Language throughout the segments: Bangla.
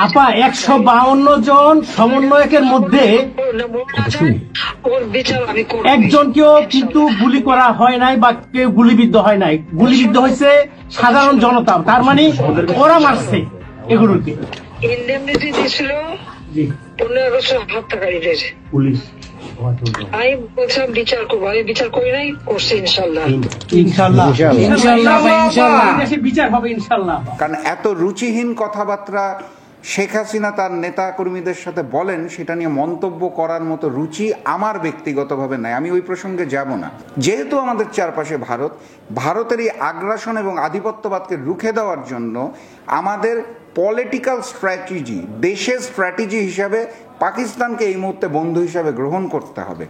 আপা 152 সমন্বয়কের মধ্যে একজনকেও কিন্তু গুলি করা হয় নাই বা কেউ গুলিবিদ্ধ হয় নাই, গুলিবিদ্ধ হয়েছে সাধারণ জনতা। তার মানে ওরা মারছে এগুলোকে। ইন্ডেমনিটি দিয়েছিল 1500 হত্যাকারীদের পুলিশ। আমি বলছিলাম বিচার করবো, আমি বিচার করি নাই, করছি ইনশাল্লাহ। বিচার হবে ইনশাল্লাহ। কারণ এত রুচিহীন কথাবার্তা শেখ হাসিনা তার নেতা কর্মীদের সাথে বলেন, সেটা নিয়ে মন্তব্য করার মতো রুচি আমার ব্যক্তিগতভাবে নাই। আমি ওই প্রসঙ্গে যাব না। যেহেতু আমাদের চারপাশে ভারতের এই আগ্রাসন এবং আধিপত্যবাদকে রুখে দেওয়ার জন্য আমাদের পলিটিক্যাল স্ট্র্যাটেজি, দেশের স্ট্র্যাটেজি হিসাবে পাকিস্তানকে এই মুহূর্তে বন্ধু হিসাবে গ্রহণ করতে হবে।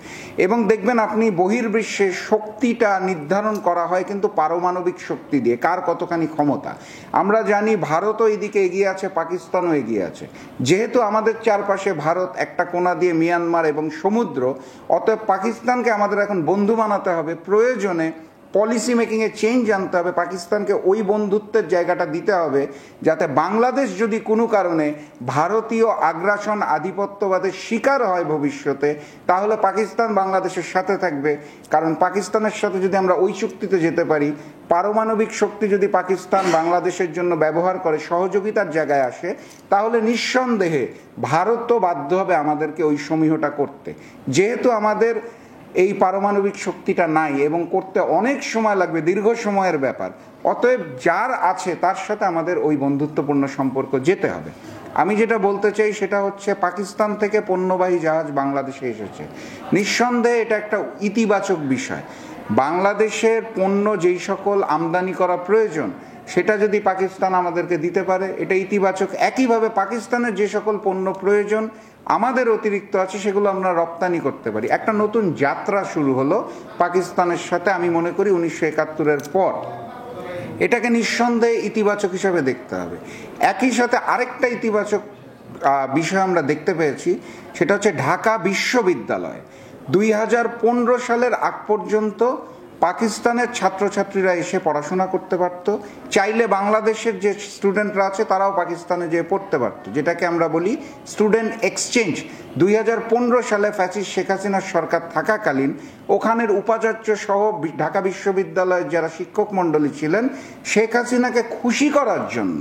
এবং দেখবেন আপনি বহির্বিশ্বে শক্তিটা নির্ধারণ করা হয় কিন্তু পারমাণবিক শক্তি দিয়ে, কার কতখানি ক্ষমতা। আমরা জানি ভারতও এইদিকে এগিয়ে আছে, পাকিস্তানও এগিয়ে আছে। যেহেতু আমাদের চারপাশে ভারত, একটা কোণা দিয়ে মিয়ানমার এবং সমুদ্র, অতএব পাকিস্তানকে আমাদের এখন বন্ধু বানাতে হবে। প্রয়োজনে পলিসি মেকিংয়ে চেঞ্জ আনতে হবে, পাকিস্তানকে ওই বন্ধুত্বের জায়গাটা দিতে হবে যাতে বাংলাদেশ যদি কোনো কারণে ভারতীয় আগ্রাসন আধিপত্যবাদের শিকার হয় ভবিষ্যতে, তাহলে পাকিস্তান বাংলাদেশের সাথে থাকবে। কারণ পাকিস্তানের সাথে যদি আমরা ওই চুক্তিতে যেতে পারি, পারমাণবিক শক্তি যদি পাকিস্তান বাংলাদেশের জন্য ব্যবহার করে, সহযোগিতার জায়গায় আসে, তাহলে নিঃসন্দেহে ভারতও বাধ্য হবে আমাদেরকে ওই সমীহটা করতে। যেহেতু আমাদের এই পারমাণবিক শক্তিটা নাই এবং করতে অনেক সময় লাগবে, দীর্ঘ সময়ের ব্যাপার, অতএব যার আছে তার সাথে আমাদের ওই বন্ধুত্বপূর্ণ সম্পর্ক যেতে হবে। আমি যেটা বলতে চাই সেটা হচ্ছে, পাকিস্তান থেকে পণ্যবাহী জাহাজ বাংলাদেশে এসেছে, নিঃসন্দেহে এটা একটা ইতিবাচক বিষয়। বাংলাদেশের পণ্য যেই সকল আমদানি করা প্রয়োজন সেটা যদি পাকিস্তান আমাদেরকে দিতে পারে, এটা ইতিবাচক। একইভাবে পাকিস্তানের যে সকল পণ্য প্রয়োজন আমাদের অতিরিক্ত আছে, সেগুলো আমরা রপ্তানি করতে পারি। একটা নতুন যাত্রা শুরু হলো পাকিস্তানের সাথে, আমি মনে করি 1971-এর পর। এটাকে নিঃসন্দেহে ইতিবাচক হিসাবে দেখতে হবে। একই সাথে আরেকটা ইতিবাচক বিষয় আমরা দেখতে পেয়েছি, সেটা হচ্ছে ঢাকা বিশ্ববিদ্যালয় 2015 সালের আগ পর্যন্ত পাকিস্তানের ছাত্রছাত্রীরা এসে পড়াশোনা করতে পারত, চাইলে বাংলাদেশের যে স্টুডেন্টরা আছে তারাও পাকিস্তানে যেয়ে পড়তে পারত, যেটাকে আমরা বলি স্টুডেন্ট এক্সচেঞ্জ। 2015 সালে ফ্যাসিস্ট শেখ হাসিনার সরকার থাকাকালীন ওখানের উপাচার্য সহ ঢাকা বিশ্ববিদ্যালয়ের যারা শিক্ষক মণ্ডলী ছিলেন, শেখ হাসিনাকে খুশি করার জন্য,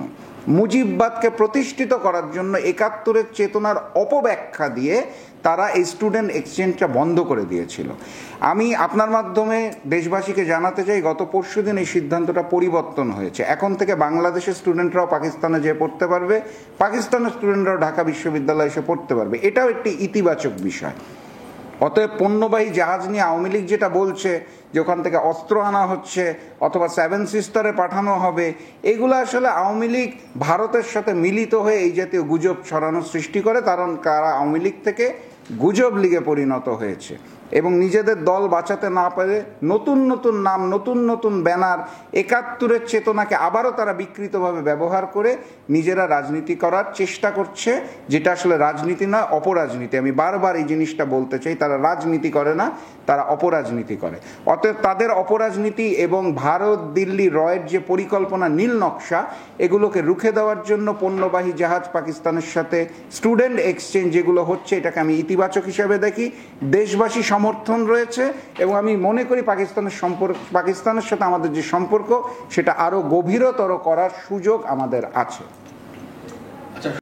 মুজিববাদকে প্রতিষ্ঠিত করার জন্য 71-এর চেতনার অপব্যাখ্যা দিয়ে তারা এই স্টুডেন্ট এক্সচেঞ্জটা বন্ধ করে দিয়েছিল। আমি আপনার মাধ্যমে দেশবাসীকে জানাতে চাই, গত পরশুদিন এই সিদ্ধান্তটা পরিবর্তন হয়েছে। এখন থেকে বাংলাদেশের স্টুডেন্টরাও পাকিস্তানে যেয়ে পড়তে পারবে, পাকিস্তানের স্টুডেন্টরাও ঢাকা বিশ্ববিদ্যালয়ে এসে পড়তে পারবে। এটাও একটি ইতিবাচক বিষয়। অতএব পণ্যবাহী জাহাজ নিয়ে আওয়ামী লীগ যেটা বলছে যে ওখান থেকে অস্ত্র আনা হচ্ছে অথবা 7 সিস্টারে পাঠানো হবে, এগুলো আসলে আওয়ামী লীগ ভারতের সাথে মিলিত হয়ে এই জাতীয় গুজব ছড়ানোর সৃষ্টি করে। কারণ তারা আওয়ামী লীগ থেকে গুজব লীগে পরিণত হয়েছে এবং নিজেদের দল বাঁচাতে না পারে নতুন নতুন নাম, নতুন নতুন ব্যানার, 71-এর চেতনাকে আবারও তারা বিকৃতভাবে ব্যবহার করে নিজেরা রাজনীতি করার চেষ্টা করছে, যেটা আসলে রাজনীতি না, অপরাজনীতি। আমি বারবার এই জিনিসটা বলতে চাই, তারা রাজনীতি করে না, তারা অপরাজনীতি করে। অতএব তাদের অপরাজনীতি এবং ভারত দিল্লি রয়ের যে পরিকল্পনা, নীল নকশা, এগুলোকে রুখে দেওয়ার জন্য পণ্যবাহী জাহাজ পাকিস্তানের সাথে স্টুডেন্ট এক্সচেঞ্জ যেগুলো হচ্ছে, এটাকে আমি ইতিবাচক হিসাবে দেখি। দেশবাসী সমর্থন রয়েছে এবং আমি মনে করি পাকিস্তানের সাথে আমাদের যে সম্পর্ক সেটা আরো গভীরতর করার সুযোগ আমাদের আছে।